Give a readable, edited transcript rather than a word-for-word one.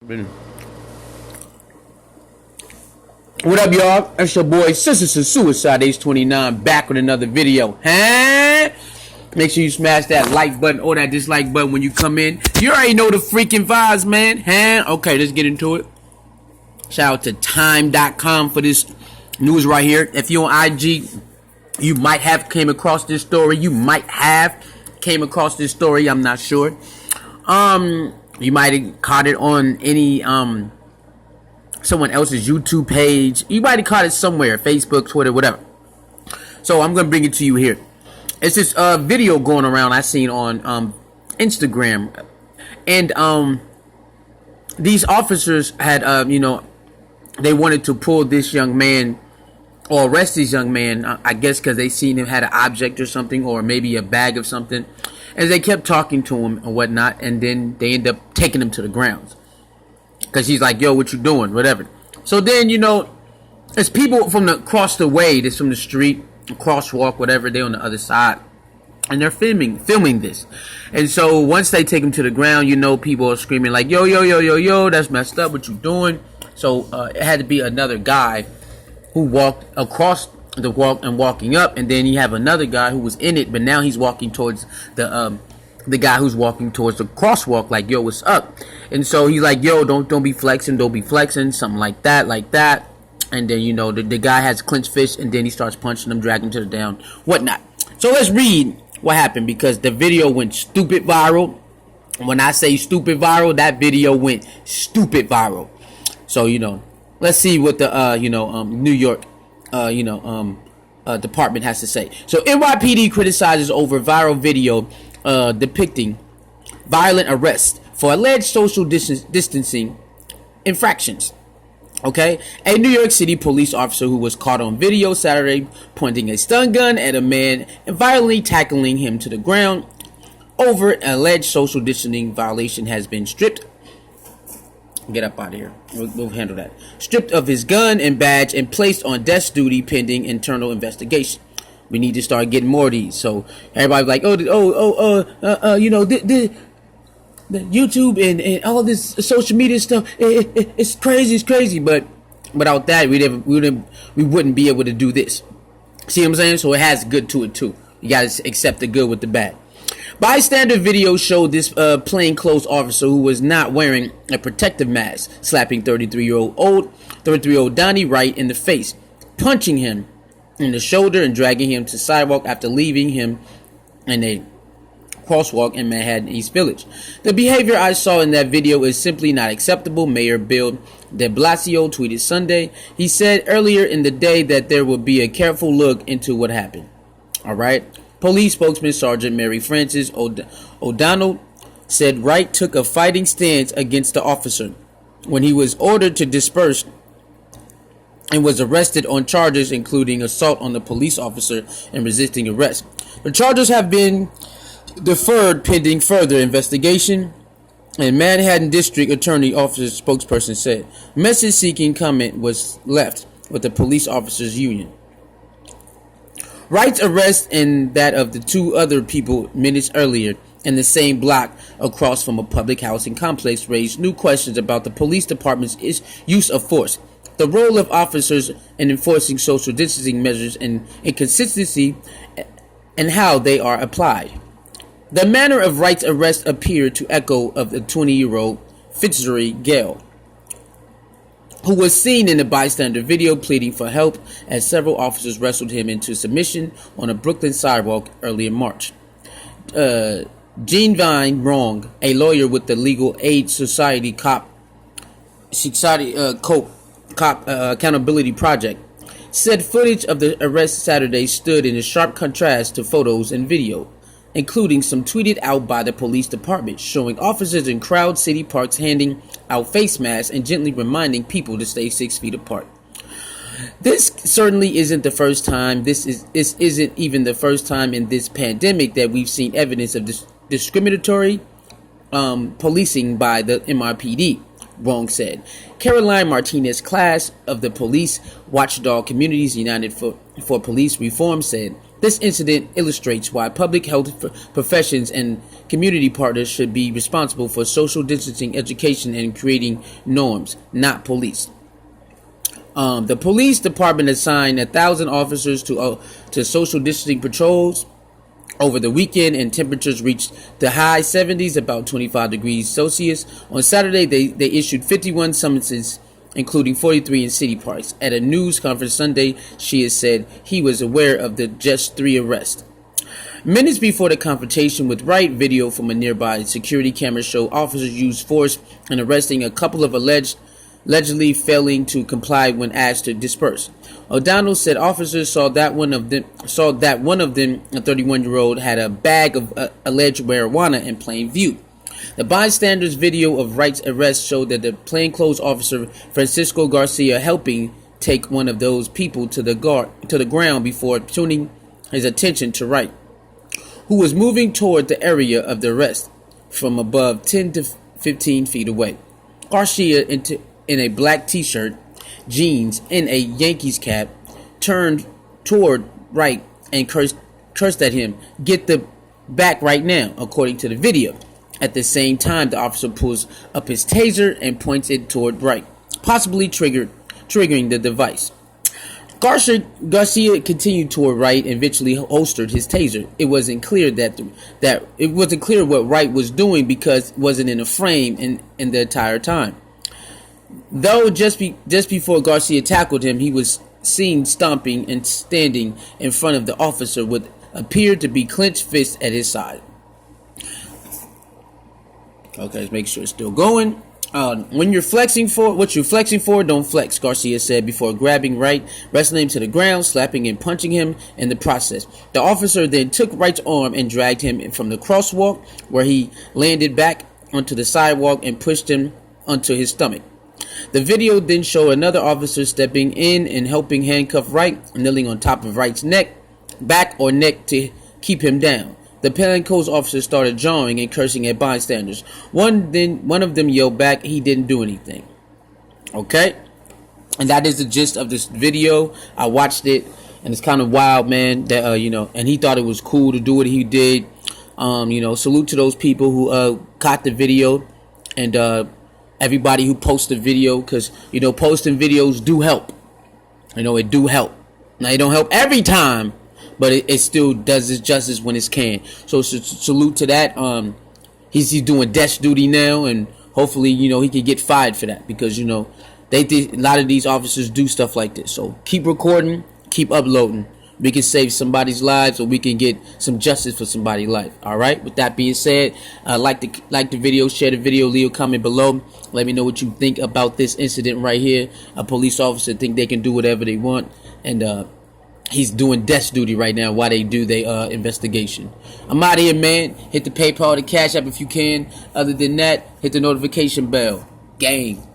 What up, y'all? It's your boy Sister Suicide Ace 29 back with another video. Huh? Make sure you smash that like button or that dislike button when you come in. You already know the freaking vibes, man. Huh? Okay, let's get into it. Shout out to time.com for this news right here. If you're on IG, you might have came across this story. I'm not sure. You might have caught it on any someone else's YouTube page. You might have caught it somewhere, Facebook, Twitter, whatever. So I'm gonna bring it to you here. It's this video going around I seen on Instagram, and these officers had they wanted to pull this young man or arrest this young man. I guess because they seen him had an object or something, or maybe a bag of something. As they kept talking to him and whatnot, and then they end up taking him to the grounds. Because he's like, yo, what you doing? Whatever. So then, it's people from across the way, that's from the street, crosswalk, whatever, they're on the other side. And they're filming this. And so once they take him to the ground, people are screaming like, yo, that's messed up, what you doing? So it had to be another guy who walked across the walk and walking up, and then you have another guy who was in it, but now he's walking towards the guy who's walking towards the crosswalk, like, yo, what's up? And so he's like, yo, don't be flexing, something like that. And then the guy has clenched fist, and then he starts punching him, dragging him to the down, whatnot. So let's read what happened, because the video went stupid viral. When I say stupid viral, that video went stupid viral. So let's see what the New York department has to say. So NYPD criticizes over viral video depicting violent arrests for alleged social distancing infractions. Okay, a New York City police officer who was caught on video Saturday pointing a stun gun at a man and violently tackling him to the ground over an alleged social distancing violation has been stripped. Get up out of here. We'll handle that. Stripped of his gun and badge and placed on desk duty pending internal investigation. We need to start getting more of these. So everybody's like, the YouTube and all this social media stuff, it's crazy. But without that, we wouldn't be able to do this. See what I'm saying? So it has good to it too. You gotta accept the good with the bad. Bystander video showed this plainclothes officer who was not wearing a protective mask slapping 33-year-old Donnie Wright in the face, punching him in the shoulder and dragging him to the sidewalk after leaving him in a crosswalk in Manhattan East Village. The behavior I saw in that video is simply not acceptable, Mayor Bill de Blasio tweeted Sunday. He said earlier in the day that there will be a careful look into what happened. All right. Police spokesman Sergeant Mary Frances O'Donnell said Wright took a fighting stance against the officer when he was ordered to disperse and was arrested on charges including assault on the police officer and resisting arrest. The charges have been deferred pending further investigation, and Manhattan District Attorney Office spokesperson said message seeking comment was left with the police officers union. Wright's arrest and that of the two other people minutes earlier in the same block across from a public housing complex raised new questions about the police department's use of force, the role of officers in enforcing social distancing measures, and inconsistency and how they are applied. The manner of Wright's arrest appeared to echo of the 20-year-old Fitzroy Gale, who was seen in the bystander video pleading for help as several officers wrestled him into submission on a Brooklyn sidewalk early in March. Gene Vine Wrong, a lawyer with the Legal Aid Society Cop Accountability Project, said footage of the arrest Saturday stood in a sharp contrast to photos and video, including some tweeted out by the police department, showing officers in crowded city parks handing out face masks and gently reminding people to stay 6 feet apart. This certainly isn't the first time. This isn't even the first time in this pandemic that we've seen evidence of discriminatory policing by the NYPD, Wrong said. Caroline Martinez Class of the Police Watchdog Communities United for Police Reform said This incident illustrates why public health professions and community partners should be responsible for social distancing education and creating norms, not police. The police department assigned 1,000 officers to social distancing patrols over the weekend, and temperatures reached the high 70s, about 25 degrees Celsius. On Saturday, they issued 51 summonses, including 43 in city parks. At a news conference Sunday, Shea said he was aware of the just 3 arrests. Minutes before the confrontation with Wright, video from a nearby security camera showed officers used force in arresting a couple of allegedly failing to comply when asked to disperse. O'Donnell said officers saw that one of them, a 31-year-old, had a bag of alleged marijuana in plain view. The bystanders' video of Wright's arrest showed that the plainclothes officer Francisco Garcia helping take one of those people to the ground before turning his attention to Wright, who was moving toward the area of the arrest from above 10 to 15 feet away. Garcia, in a black t-shirt, jeans, and a Yankees cap, turned toward Wright and cursed at him, "Get the back right now," according to the video. At the same time, the officer pulls up his taser and points it toward Wright, possibly triggering the device. Garcia continued toward Wright and eventually holstered his taser. It wasn't clear what Wright was doing because it wasn't in a frame in the entire time. Though just before Garcia tackled him, he was seen stomping and standing in front of the officer with appeared to be clenched fists at his side. Okay, let's make sure it's still going. What you're flexing for, don't flex, Garcia said before grabbing Wright, wrestling him to the ground, slapping and punching him in the process. The officer then took Wright's arm and dragged him from the crosswalk, where he landed back onto the sidewalk and pushed him onto his stomach. The video then showed another officer stepping in and helping handcuff Wright, kneeling on top of Wright's back or neck to keep him down. The plainclothes officer started jawing and cursing at bystanders. One of them yelled back he didn't do anything. Okay? And that is the gist of this video. I watched it, and it's kind of wild, man, that and he thought it was cool to do what he did. Salute to those people who caught the video, and everybody who posted the video, because posting videos do help. It do help. Now, it don't help every time, but it still does its justice when it can. So salute to that. He's doing desk duty now, and hopefully he can get fired for that, because they did, a lot of these officers do stuff like this. So keep recording, keep uploading. We can save somebody's lives, or we can get some justice for somebody's life. All right. With that being said, like the video, share the video, leave a comment below. Let me know what you think about this incident right here. A police officer think they can do whatever they want, and he's doing desk duty right now while they do their investigation. I'm out of here, man. Hit the PayPal, the Cash App if you can. Other than that, hit the notification bell. Gang.